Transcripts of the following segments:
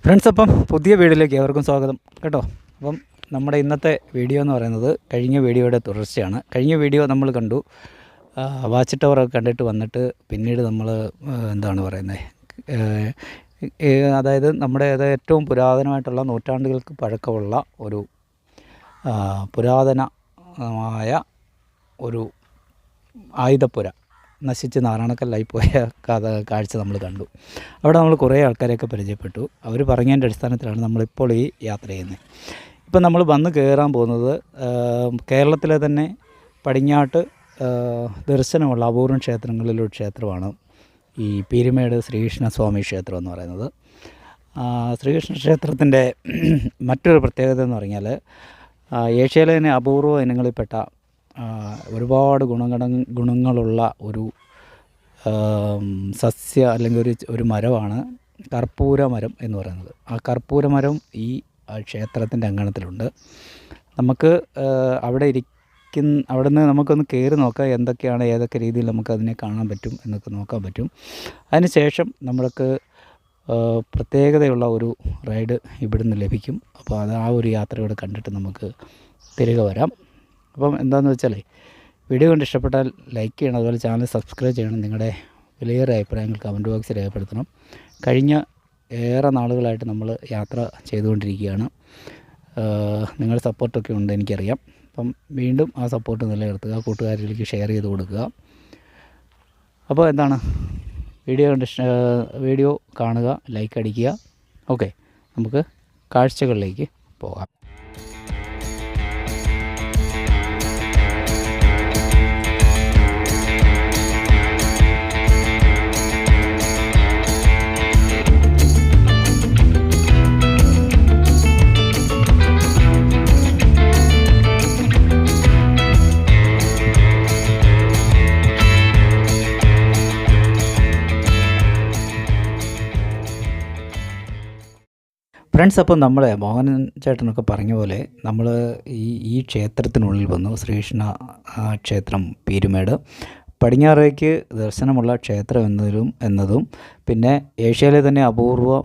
Friends, അപ്പം പുതിയ വീഡിയോയിലേക്ക് ഏവർക്കും സ്വാഗതം കേട്ടോ. അപ്പം നമ്മുടെ ഇന്നത്തെ വീഡിയോ എന്ന് പറയുന്നത് കഴിഞ്ഞ വീഡിയോയുടെ തുടർച്ചയാണ്. കഴിഞ്ഞ വീഡിയോ നമ്മൾ കണ്ടു, വാച്ച് ടവറൊക്കെ കണ്ടിട്ട് വന്നിട്ട് പിന്നീട് നമ്മൾ എന്താണ് പറയുന്നത്, അതായത് നമ്മുടെ ഏറ്റവും പുരാതനമായിട്ടുള്ള നൂറ്റാണ്ടുകൾക്ക് പഴക്കമുള്ള ഒരു പുരാതനമായ ഒരു ആയുധപ്പുര നശിച്ച് നാറാണക്കല്ലായി പോയ കാഴ്ച നമ്മൾ കണ്ടു. അവിടെ നമ്മൾ കുറേ ആൾക്കാരെയൊക്കെ പരിചയപ്പെട്ടു. അവർ പറഞ്ഞതിൻ്റെ അടിസ്ഥാനത്തിലാണ് നമ്മളിപ്പോൾ ഈ യാത്ര ചെയ്യുന്നത്. ഇപ്പം നമ്മൾ വന്ന് കയറാൻ പോകുന്നത് കേരളത്തിലെ തന്നെ പടിഞ്ഞാട്ട് ദർശനമുള്ള അപൂർവം ക്ഷേത്രങ്ങളിലൊരു ക്ഷേത്രമാണ് ഈ പീരുമേട് ശ്രീകൃഷ്ണസ്വാമി ക്ഷേത്രം എന്ന് പറയുന്നത്. ശ്രീകൃഷ്ണ ക്ഷേത്രത്തിൻ്റെ മറ്റൊരു പ്രത്യേകത എന്ന് പറഞ്ഞാൽ ഏഷ്യയിലെ തന്നെ അപൂർവ ഇനങ്ങളിൽപ്പെട്ട ഒരുപാട് ഗുണങ്ങളുള്ള ഒരു സസ്യ അല്ലെങ്കിൽ ഒരു മരമാണ് കർപ്പൂര മരം എന്ന് പറയുന്നത്. ആ കർപ്പൂര മരം ഈ ക്ഷേത്രത്തിൻ്റെ അങ്കണത്തിലുണ്ട്. നമുക്ക് അവിടെ നിന്ന് നമുക്കൊന്ന് കയറി നോക്കാം എന്തൊക്കെയാണ്, ഏതൊക്കെ രീതിയിൽ നമുക്കതിനെ കാണാൻ പറ്റും എന്നൊക്കെ നോക്കാൻ പറ്റും. അതിനുശേഷം നമ്മൾക്ക് പ്രത്യേകതയുള്ള ഒരു റൈഡ് ഇവിടുന്ന് ലഭിക്കും. അപ്പോൾ ആ ഒരു യാത്രയോടെ കണ്ടിട്ട് നമുക്ക് തിരികെ വരാം. അപ്പം എന്താണെന്ന് വെച്ചാൽ വീഡിയോ കണ്ട് ഇഷ്ടപ്പെട്ടാൽ ലൈക്ക് ചെയ്യണം, അതുപോലെ ചാനൽ സബ്സ്ക്രൈബ് ചെയ്യണം. നിങ്ങളുടെ വിലയേറിയ അഭിപ്രായങ്ങൾ കമൻറ്റ് ബോക്സിൽ രേഖപ്പെടുത്തണം. കഴിഞ്ഞ ഏറെ നാളുകളായിട്ട് നമ്മൾ യാത്ര ചെയ്തുകൊണ്ടിരിക്കുകയാണ്. നിങ്ങളുടെ സപ്പോർട്ടൊക്കെ ഉണ്ട് എനിക്കറിയാം. അപ്പം വീണ്ടും ആ സപ്പോർട്ട് നിലനിർത്തുക, കൂട്ടുകാരിലേക്ക് ഷെയർ ചെയ്ത് കൊടുക്കുക. അപ്പോൾ എന്താണ്, വീഡിയോ കാണുക, ലൈക്ക് അടിക്കുക. ഓക്കെ, നമുക്ക് കാഴ്ചകളിലേക്ക് പോകാം. ഫ്രണ്ട്സ്, അപ്പം നമ്മൾ മോഹനൻ ചേട്ടനൊക്കെ പറഞ്ഞ പോലെ നമ്മൾ ഈ ക്ഷേത്രത്തിനുള്ളിൽ വന്നു. ശ്രീകൃഷ്ണ ക്ഷേത്രം പീരുമേട് പടിഞ്ഞാറേക്ക് ദർശനമുള്ള ക്ഷേത്രം എന്നതും പിന്നെ ഏഷ്യയിലെ തന്നെ അപൂർവ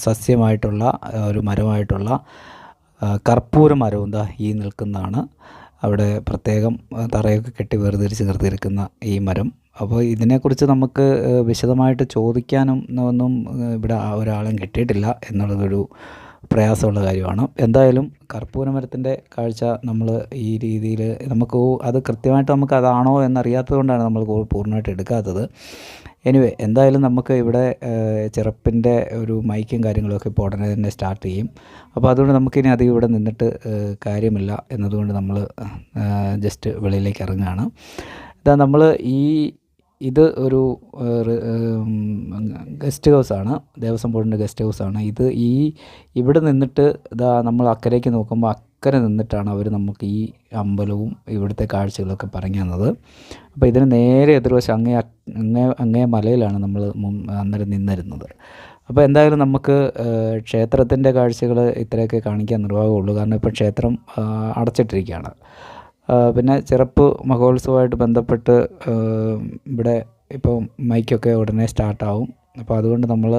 സസ്യമായിട്ടുള്ള ഒരു മരമായിട്ടുള്ള കർപ്പൂര മരവും എന്താ ഈ നിൽക്കുന്നതാണ്. അവിടെ പ്രത്യേകം തറയൊക്കെ കെട്ടി വേർതിരിച്ച് നിർത്തിയിരിക്കുന്ന ഈ മരം. അപ്പോൾ ഇതിനെക്കുറിച്ച് നമുക്ക് വിശദമായിട്ട് ചോദിക്കാനും ഒന്നും ഇവിടെ ഒരാളും കിട്ടിയിട്ടില്ല എന്നുള്ളതൊരു പ്രയാസമുള്ള കാര്യമാണ്. എന്തായാലും കർപ്പൂര മരത്തിൻ്റെ കാഴ്ച നമ്മൾ ഈ രീതിയിൽ നമുക്ക് അത് കൃത്യമായിട്ട് നമുക്ക് അതാണോ എന്നറിയാത്തത് കൊണ്ടാണ് നമ്മൾ പൂർണ്ണമായിട്ട് എടുക്കാത്തത്. എനിവേ, എന്തായാലും നമുക്ക് ഇവിടെ ചെറുപ്പിൻ്റെ ഒരു മൈക്കും കാര്യങ്ങളൊക്കെ ഇപ്പോൾ ഉടനെ തന്നെ സ്റ്റാർട്ട് ചെയ്യും. അപ്പോൾ അതുകൊണ്ട് നമുക്കിനി അധികം ഇവിടെ നിന്നിട്ട് കാര്യമില്ല എന്നതുകൊണ്ട് നമ്മൾ ജസ്റ്റ് വെളിയിലേക്ക് ഇറങ്ങുകയാണ്. ഇതാ നമ്മൾ ഇത് ഒരു ഗസ്റ്റ് ഹൗസാണ്, ദേവസ്വം ബോർഡിൻ്റെ ഗസ്റ്റ് ഹൗസാണ് ഇത്. ഇവിടെ നിന്നിട്ട് ഇതാ നമ്മൾ അക്കരയ്ക്ക് നോക്കുമ്പോൾ അക്കരെ നിന്നിട്ടാണ് അവർ നമുക്ക് ഈ അമ്പലവും ഇവിടുത്തെ കാഴ്ചകളൊക്കെ പറഞ്ഞു തന്നത്. അപ്പോൾ ഇതിന് നേരെ എതിർവശം അങ്ങേ മലയിലാണ് നമ്മൾ അന്നേരം നിന്നിരുന്നത്. അപ്പോൾ എന്തായാലും നമുക്ക് ക്ഷേത്രത്തിൻ്റെ കാഴ്ചകൾ ഇത്രയൊക്കെ കാണിക്കാൻ നിർവാഹമുള്ളൂ. കാരണം ഇപ്പോൾ ക്ഷേത്രം അടച്ചിട്ടിരിക്കുകയാണ്. പിന്നെ ചെറുപ്പ് മഹോത്സവമായിട്ട് ബന്ധപ്പെട്ട് ഇവിടെ ഇപ്പോൾ മൈക്കൊക്കെ ഉടനെ സ്റ്റാർട്ടാവും. അപ്പോൾ അതുകൊണ്ട് നമ്മൾ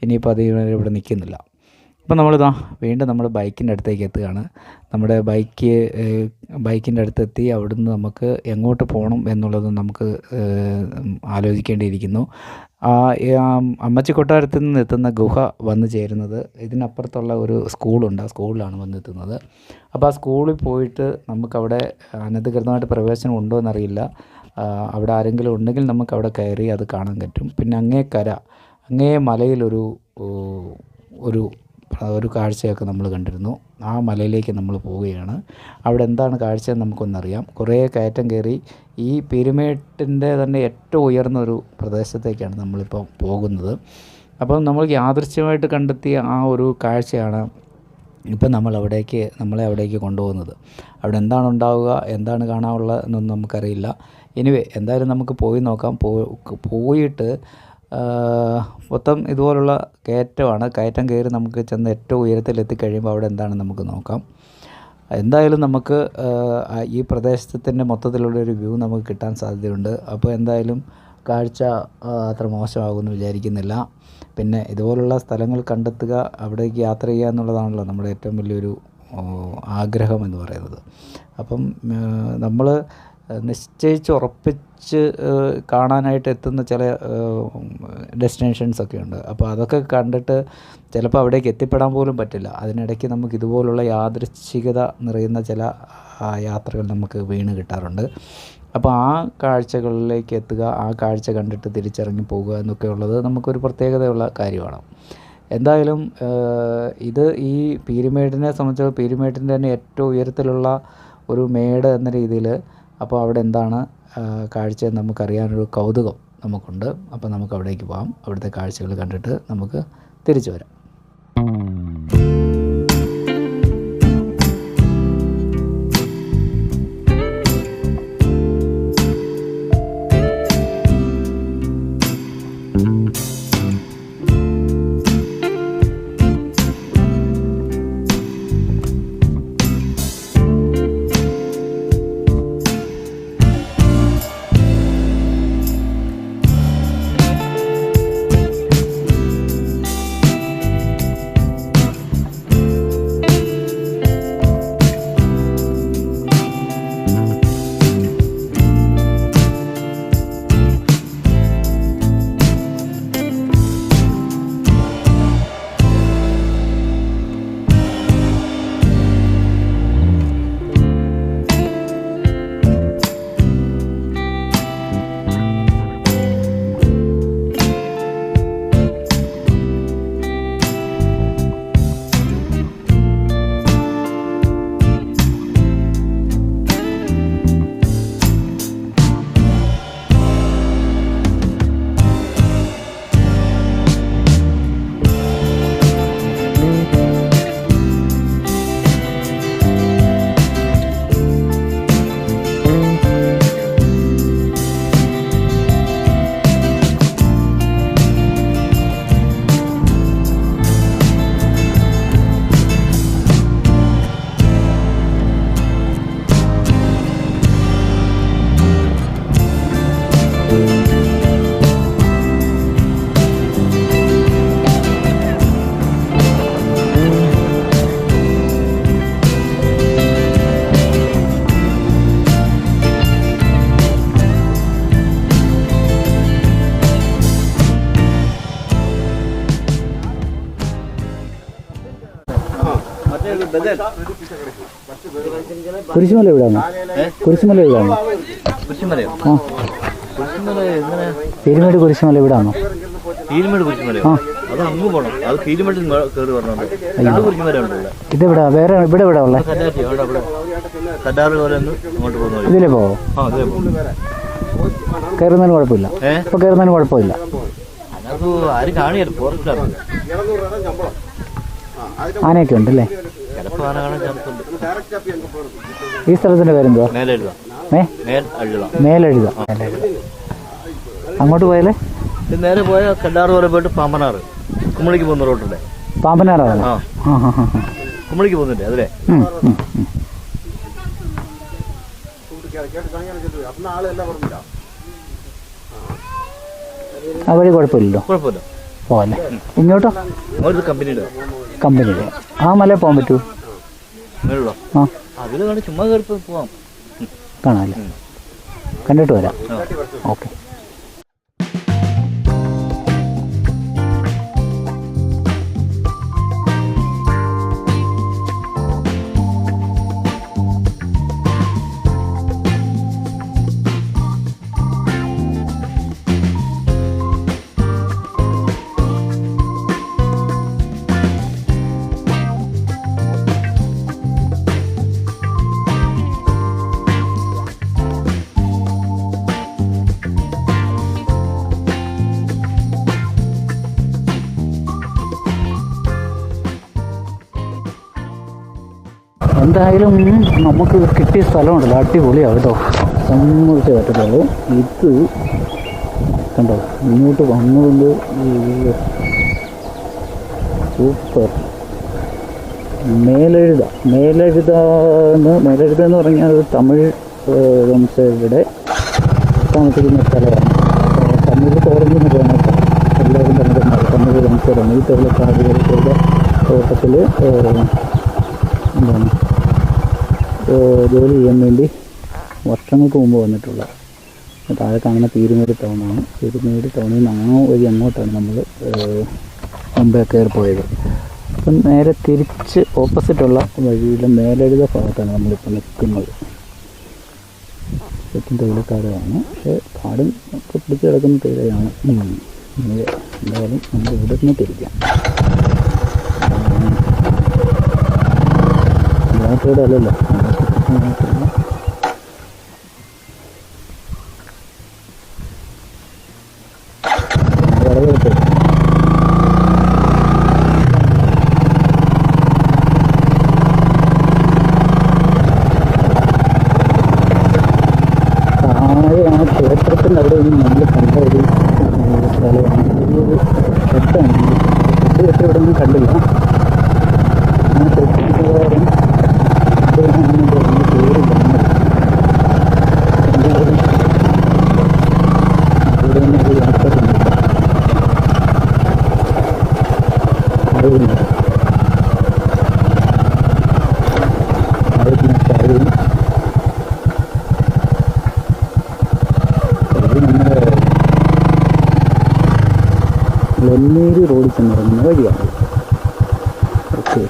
ഇനിയിപ്പോൾ അധികം ഇവിടെ നിൽക്കുന്നില്ല. അപ്പോൾ നമ്മളിതാ വീണ്ടും നമ്മൾ ബൈക്കിൻ്റെ അടുത്തേക്ക് എത്തുകയാണ്. നമ്മുടെ ബൈക്കിൻ്റെ അടുത്തെത്തി അവിടുന്ന് നമുക്ക് എങ്ങോട്ട് പോകണം എന്നുള്ളത് നമുക്ക് ആലോചിക്കേണ്ടിയിരിക്കുന്നു. അമ്മച്ചി കൊട്ടാരത്തിൽ നിന്ന് എത്തുന്ന ഗുഹ വന്നു ചേരുന്നത് ഇതിനപ്പുറത്തുള്ള ഒരു സ്കൂളുണ്ട്, ആ സ്കൂളിലാണ് വന്നെത്തുന്നത്. അപ്പോൾ ആ സ്കൂളിൽ പോയിട്ട് നമുക്കവിടെ അനധികൃതമായിട്ട് പ്രവേശനം ഉണ്ടോ എന്നറിയില്ല. അവിടെ ആരെങ്കിലും ഉണ്ടെങ്കിൽ നമുക്കവിടെ കയറി അത് കാണാൻ പറ്റും. പിന്നെ അങ്ങേ മലയിലൊരു കാഴ്ചയൊക്കെ നമ്മൾ കണ്ടിരുന്നു. ആ മലയിലേക്ക് നമ്മൾ പോവുകയാണ്. അവിടെ എന്താണ് കാഴ്ചയെന്ന് നമുക്കൊന്നറിയാം. കുറേ കയറ്റം കയറി ഈ പീരുമേട്ടിൻ്റെ തന്നെ ഏറ്റവും ഉയർന്ന ഒരു പ്രദേശത്തേക്കാണ് നമ്മളിപ്പോൾ പോകുന്നത്. അപ്പം നമ്മൾ യാദൃശ്ചികമായിട്ട് കണ്ടെത്തിയ ആ ഒരു കാഴ്ചയാണ് ഇപ്പം നമ്മളെ അവിടേക്ക് കൊണ്ടുപോകുന്നത്. അവിടെ എന്താണ് ഉണ്ടാവുക, എന്താണ് കാണാനുള്ളത് എന്നൊന്നും നമുക്കറിയില്ല. എനിവേ എന്തായാലും നമുക്ക് പോയി നോക്കാം. പോയിട്ട് മൊത്തം ഇതുപോലുള്ള കയറ്റമാണ്. കയറ്റം കയറി നമുക്ക് ചെന്ന് ഏറ്റവും ഉയരത്തിലെത്തിക്കഴിയുമ്പോൾ അവിടെ എന്താണ് നമുക്ക് നോക്കാം. എന്തായാലും നമുക്ക് ഈ പ്രദേശത്തിൻ്റെ മൊത്തത്തിലുള്ളൊരു വ്യൂ നമുക്ക് കിട്ടാൻ സാധ്യതയുണ്ട്. അപ്പോൾ എന്തായാലും കാഴ്ച അത്ര മോശമാകുമെന്ന് വിചാരിക്കുന്നില്ല. പിന്നെ ഇതുപോലുള്ള സ്ഥലങ്ങൾ കണ്ടെത്തുക, അവിടേക്ക് യാത്ര ചെയ്യുക എന്നുള്ളതാണല്ലോ നമ്മുടെ ഏറ്റവും വലിയൊരു ആഗ്രഹം എന്ന് പറയുന്നത്. അപ്പം നമ്മൾ ഉറപ്പിച്ച് കാണാനായിട്ട് എത്തുന്ന ചില ഡെസ്റ്റിനേഷൻസൊക്കെ ഉണ്ട്. അപ്പോൾ അതൊക്കെ കണ്ടിട്ട് ചിലപ്പോൾ അവിടേക്ക് എത്തിപ്പെടാൻ പോലും പറ്റില്ല. അതിനിടയ്ക്ക് നമുക്ക് ഇതുപോലുള്ള യാദൃച്ഛികത നിറയുന്ന ചില യാത്രകൾ നമുക്ക് വീണ് കിട്ടാറുണ്ട്. അപ്പോൾ ആ കാഴ്ചകളിലേക്ക് എത്തുക, ആ കാഴ്ച കണ്ടിട്ട് തിരിച്ചിറങ്ങി പോകുക എന്നൊക്കെ ഉള്ളത് നമുക്കൊരു പ്രത്യേകതയുള്ള കാര്യമാണ്. എന്തായാലും ഇത് ഈ പീരുമേടിനെ സംബന്ധിച്ച് പീരുമേടിൻ്റെ തന്നെ ഏറ്റവും ഉയരത്തിലുള്ള ഒരു മേട് എന്ന രീതിയിൽ, അപ്പോൾ അവിടെ എന്താണ് കാഴ്ച നമുക്കറിയാനൊരു കൗതുകം നമുക്കുണ്ട്. അപ്പോൾ നമുക്ക് അവിടേക്ക് പോകാം. അവിടുത്തെ കാഴ്ചകൾ കണ്ടിട്ട് നമുക്ക് തിരിച്ചു വരാം. കുരിശുമല എവിടെയാണ്? കുരിശുമല എവിടെയാണ്? പീരുമേട് കുരിശുമല എവിടെയാണോ? പീരുമേട് കുരിശുമല അത് അങ്ങ് പോകണം. അത് പീരുമേട് കയറി വരണുണ്ട്. കുരിശുമല ഉണ്ടല്ലോ. ഇതെവിടാ? വേറെ ഇവിടെ എവിടെ ഉള്ളത്? കല്ലാറ് പോലെ അങ്ങോട്ട് പോകുന്നത്. ഇതിലേ പോവോ? കയറുന്നതിന് കുഴപ്പമില്ല. ഇപ്പൊ കയറുന്നതിന് കുഴപ്പമില്ല. അത് ആരും കാണിയല്ല. ഫോറസ്റ്റാണ്. ആനയൊക്കെ ഉണ്ടല്ലേ? ചിലപ്പോൾ ആന കാണാൻ ചാൻസ് ഉണ്ട്. ഈ സ്ഥലത്തിന്റെ പേരെന്തുവാ? മേലെഴുത. മേലെഴുത. അങ്ങോട്ട് പോയാലേ നേരെ പോയ കല്ലാറ് പോലെ പോയിട്ട് പാമ്പനാറ് കുമളിക്ക് പോകുന്ന റോട്ടുണ്ട്. പാമ്പനാറാണ്. കുമളിക്ക് പോകുന്നുണ്ട് അതിലെ. ആ വഴി കുഴപ്പമില്ലല്ലോ. കുഴപ്പമില്ല. പോവല്ലേ? ഇങ്ങോട്ടോ? കമ്പനിയുടെ ആ മല പോകാൻ പറ്റൂ? ആ അതിൽ ചുമ്മാ കയറി പോവാം. കാണാമല്ലേ? കണ്ടിട്ട് വരാം. ഓക്കെ. എന്തായാലും നമുക്ക് കിട്ടിയ സ്ഥലമുണ്ടല്ലോ, അടിപൊളിയാണ് കേട്ടോ, സമ്മതിച്ചേ പറ്റത്തുള്ളൂ. ഇത് കണ്ടോ, ഇങ്ങോട്ട് വന്നുകൊണ്ട് സൂപ്പർ. മേലെഴുത എന്ന് പറഞ്ഞാൽ ഒരു തമിഴ് വംശജരുടെ താമസിക്കുന്ന സ്ഥലമാണ്. തമിഴ് തോറഞ്ഞെന്ന് പറയാൻ എല്ലാവരും തമിഴ് വംശജരാണ്. ഈ തെളിക്കാടുകളുടെ തോട്ടത്തിൽ എന്താണ് ജോലി ചെയ്യാൻ വേണ്ടി വർഷങ്ങൾക്ക് മുമ്പ് വന്നിട്ടുള്ള. താഴെ കാണുന്ന പീരുമേട് ടൗണാണ്. പീരുമേട് ടൗണിൽ നിന്ന് വഴി അങ്ങോട്ടാണ് നമ്മൾ മുമ്പേ കയറി പോയത്. അപ്പം നേരെ തിരിച്ച് ഓപ്പോസിറ്റുള്ള വഴിയിലെ മേലെഴുത ഭാഗത്താണ് നമ്മളിപ്പോൾ നിൽക്കുന്നത്. ശരിക്കും തേയിലക്കാടാണ്, പക്ഷേ കാടും ഒക്കെ പിടിച്ച് കിടക്കുന്ന തേയിലയാണ്. എന്തായാലും നമ്മൾ ഇവിടെ നിന്ന് തിരിക്കാം. നാട്ടോടെ അല്ലല്ലോ, വളരെ ക്ഷേത്രത്തിൻ്റെ അവിടെ നിന്ന് നമ്മൾ കണ്ട ഒരു സ്ഥലമാണ്. ഒരു ഷെഡാണ്. ഷെഡ് കെട്ടി ഇവിടെ ഒന്നും കണ്ടില്ല. ആ ഷെഡിനുകാരൻ അദ്ദേഹമാണെന്ന് പറഞ്ഞ് പേര് കാണുന്നത്. അവിടെ നിന്ന് ഒരു യാത്രയുണ്ട്. അറിയുന്നു വെന്നേരി റോഡിൽ ചെന്നിറങ്ങുന്ന വഴിയാണ്. ഓക്കെ.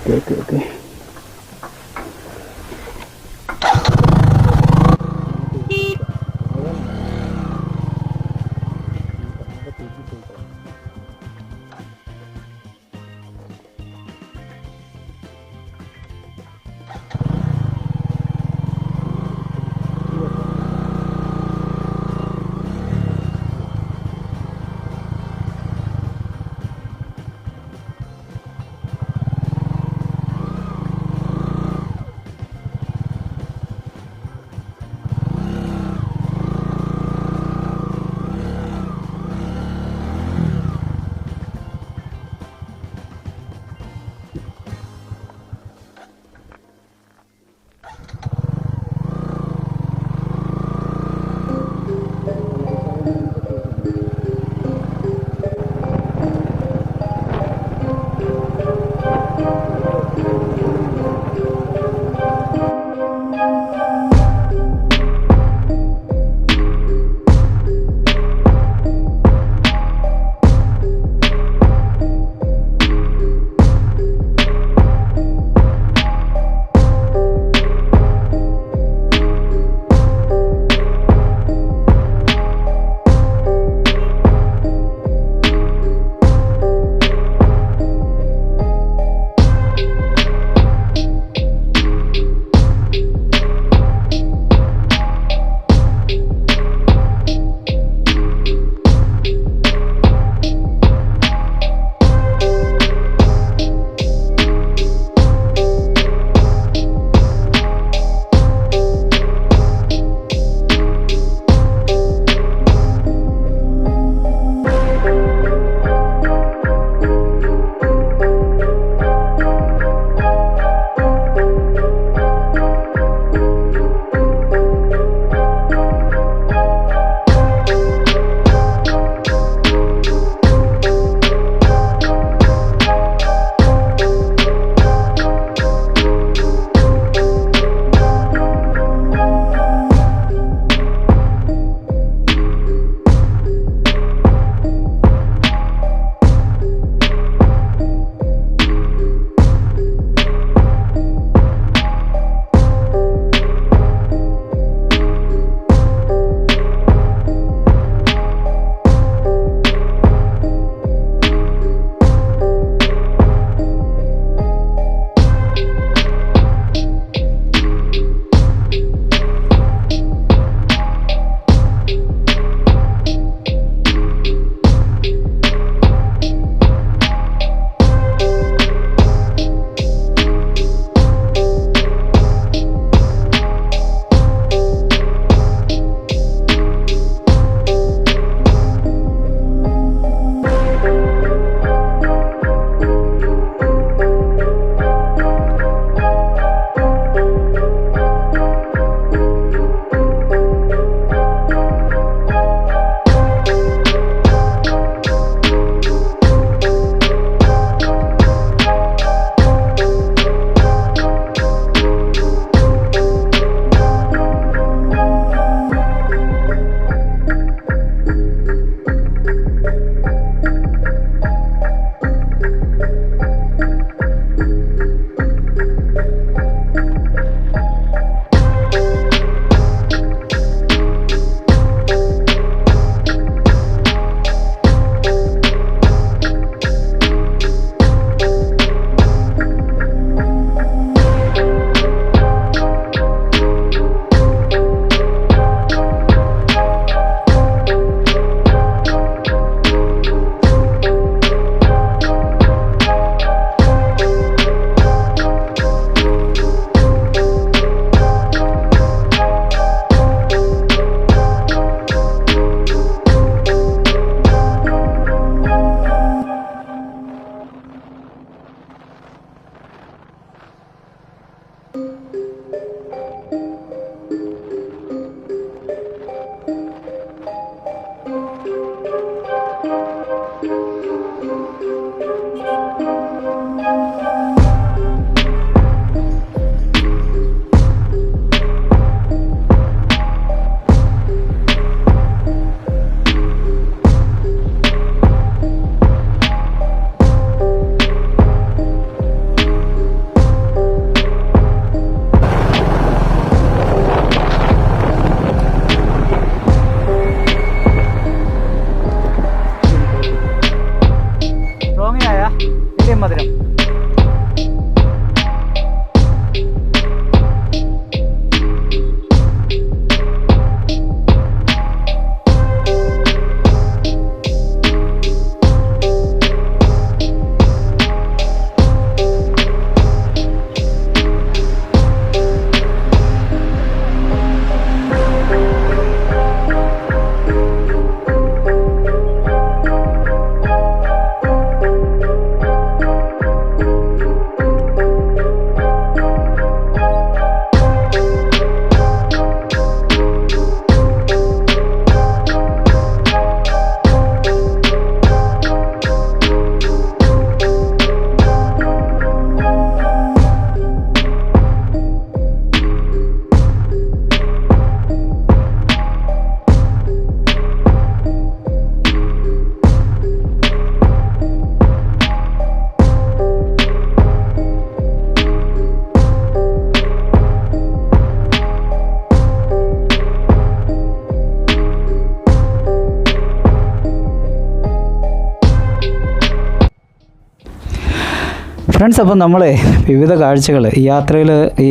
ഫ്രണ്ട്സ്, അപ്പം നമ്മളെ വിവിധ കാഴ്ചകൾ ഈ യാത്രയിൽ ഈ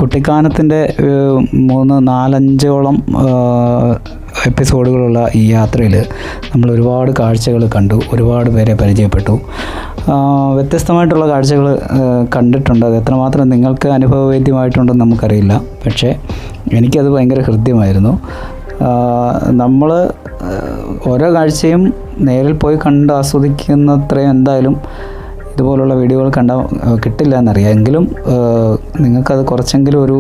കുട്ടിക്കാനത്തിൻ്റെ 3-4-5ഓളം എപ്പിസോഡുകളുള്ള ഈ യാത്രയിൽ നമ്മൾ ഒരുപാട് കാഴ്ചകൾ കണ്ടു, ഒരുപാട് പേരെ പരിചയപ്പെട്ടു. വ്യത്യസ്തമായിട്ടുള്ള കാഴ്ചകൾ കണ്ടിട്ടുണ്ട്. അത് എത്രമാത്രം നിങ്ങൾക്ക് അനുഭവവേദ്യമായിട്ടുണ്ടെന്ന് നമുക്കറിയില്ല. പക്ഷേ എനിക്കത് ഭയങ്കര ഹൃദ്യമായിരുന്നു. നമ്മൾ ഓരോ കാഴ്ചയും നേരിൽ പോയി കണ്ട് ആസ്വദിക്കുന്നത്രയും എന്തായാലും ഇതുപോലുള്ള വീഡിയോകൾ കിട്ടില്ല എന്നറിയാം. എങ്കിലും നിങ്ങൾക്കത് കുറച്ചെങ്കിലും ഒരു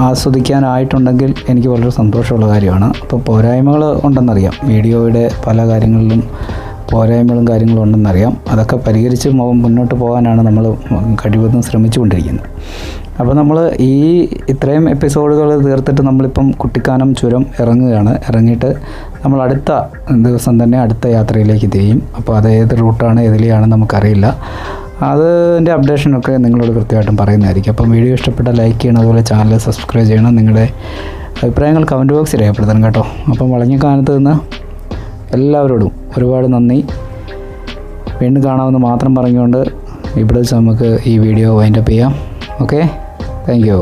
ആസ്വദിക്കാനായിട്ടുണ്ടെങ്കിൽ എനിക്ക് വളരെ സന്തോഷമുള്ള കാര്യമാണ്. അപ്പോൾ പോരായ്മകൾ ഉണ്ടെന്നറിയാം, വീഡിയോയുടെ പല കാര്യങ്ങളിലും പോരായ്മകളും കാര്യങ്ങളും ഉണ്ടെന്നറിയാം. അതൊക്കെ പരിഹരിച്ച് മുന്നോട്ട് പോകാനാണ് നമ്മൾ കഴിവതും ശ്രമിച്ചുകൊണ്ടിരിക്കുന്നത്. അപ്പോൾ നമ്മൾ ഇത്രയും എപ്പിസോഡുകൾ തീർത്തിട്ട് നമ്മളിപ്പം കുട്ടിക്കാനം ചുരം ഇറങ്ങിയിട്ട് നമ്മൾ അടുത്ത ദിവസം തന്നെ അടുത്ത യാത്രയിലേക്ക് തിരിയും. അപ്പോൾ അത് ഏത് റൂട്ടാണ് ഏതിലെയാണെന്ന് നമുക്കറിയില്ല. അതിൻ്റെ അപ്ഡേഷനൊക്കെ നിങ്ങളോട് കൃത്യമായിട്ടും പറയുന്നതായിരിക്കും. അപ്പം വീഡിയോ ഇഷ്ടപ്പെട്ടാൽ ലൈക്ക് ചെയ്യണം, അതുപോലെ ചാനൽ സബ്സ്ക്രൈബ് ചെയ്യണം, നിങ്ങളുടെ അഭിപ്രായങ്ങൾ കമൻറ്റ് ബോക്സിൽ രേഖപ്പെടുത്തണം കേട്ടോ. അപ്പം വളഞ്ഞക്കാനത്ത് നിന്ന് എല്ലാവരോടും ഒരുപാട് നന്ദി. വീണ്ടും കാണാമെന്ന് മാത്രം പറഞ്ഞുകൊണ്ട് ഇവിടെ വെച്ച് നമുക്ക് ഈ വീഡിയോ വൈൻഡപ്പ് ചെയ്യാം. Okay, thank you.